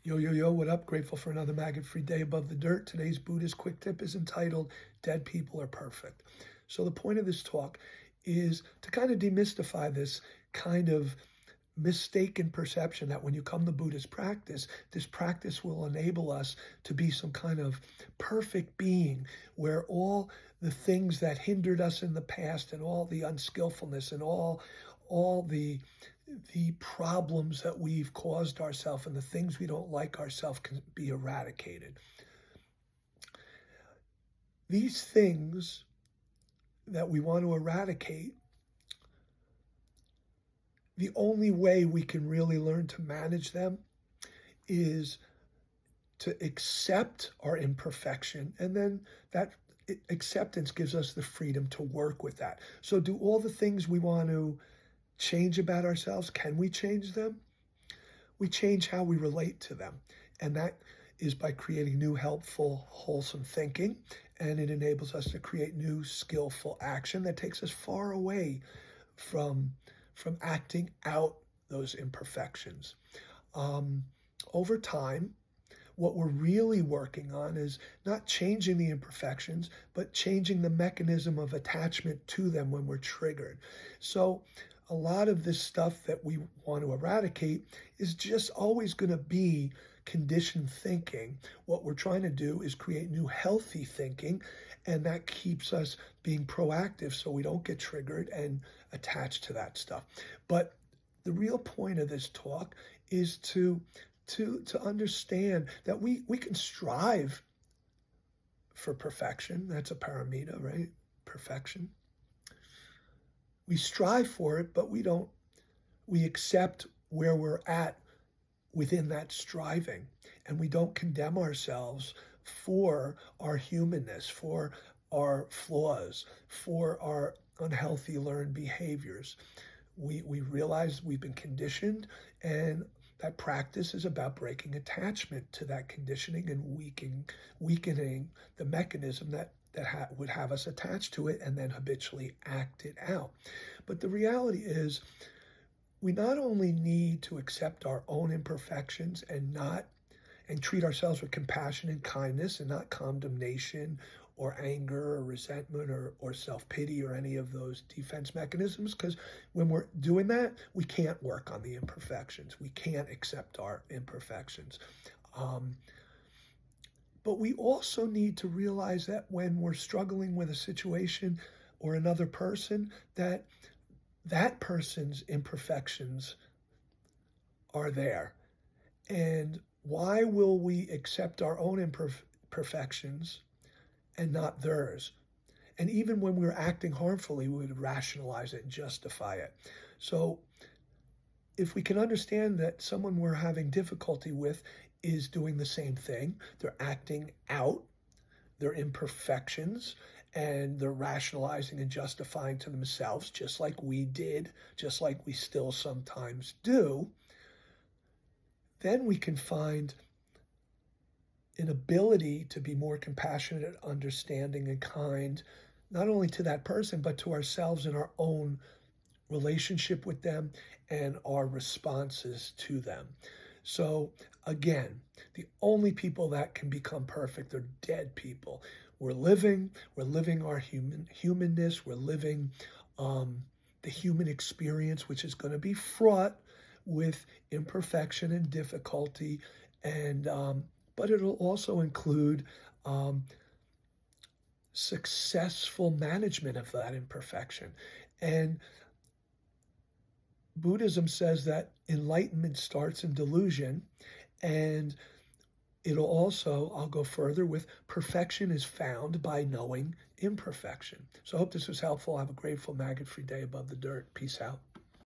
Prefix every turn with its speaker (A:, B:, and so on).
A: Yo, yo, yo, what up? Grateful for another maggot-free day above the dirt. Today's Buddhist quick tip is entitled, Dead People Are Perfect. So the point of this talk is to kind of demystify this kind of mistaken perception that when you come to Buddhist practice, this practice will enable us to be some kind of perfect being where all the things that hindered us in the past and all the unskillfulness and all the problems that we've caused ourselves and the things we don't like ourselves can be eradicated. These things that we want to eradicate, the only way we can really learn to manage them is to accept our imperfection, and then that acceptance gives us the freedom to work with that. So do all the things we want to change about ourselves, can we change them? We change how we relate to them. And that is by creating new, helpful, wholesome thinking. And it enables us to create new, skillful action that takes us far away from acting out those imperfections. Over time, what we're really working on is not changing the imperfections, but changing the mechanism of attachment to them when we're triggered. So a lot of this stuff that we want to eradicate is just always going to be conditioned thinking. What we're trying to do is create new healthy thinking, and that keeps us being proactive so we don't get triggered and attached to that stuff. But the real point of this talk is to understand that we can strive for perfection. That's a paramita, right? Perfection. We strive for it, but we accept where we're at within that striving. And we don't condemn ourselves for our humanness, for our flaws, for our unhealthy learned behaviors. We realize we've been conditioned, and that practice is about breaking attachment to that conditioning and weakening the mechanism that would have us attached to it and then habitually act it out. But the reality is, we not only need to accept our own imperfections and treat ourselves with compassion and kindness and not condemnation or anger or resentment or self-pity or any of those defense mechanisms, because when we're doing that, we can't work on the imperfections. We can't accept our imperfections. But we also need to realize that when we're struggling with a situation or another person, that person's imperfections are there. And why will we accept our own imperfections and not theirs? And even when we're acting harmfully, we would rationalize it and justify it. So if we can understand that someone we're having difficulty with is doing the same thing, they're acting out their imperfections, and they're rationalizing and justifying to themselves, just like we did, just like we still sometimes do, then we can find an ability to be more compassionate, understanding, and kind, not only to that person, but to ourselves and our own relationship with them and our responses to them. So again, the only people that can become perfect are dead people. We're living our humanness, we're living the human experience, which is going to be fraught with imperfection and difficulty, and but it'll also include successful management of that imperfection. And Buddhism says that enlightenment starts in delusion, and it'll also, I'll go further with, perfection is found by knowing imperfection. So I hope this was helpful. Have a grateful, maggot-free day above the dirt. Peace out.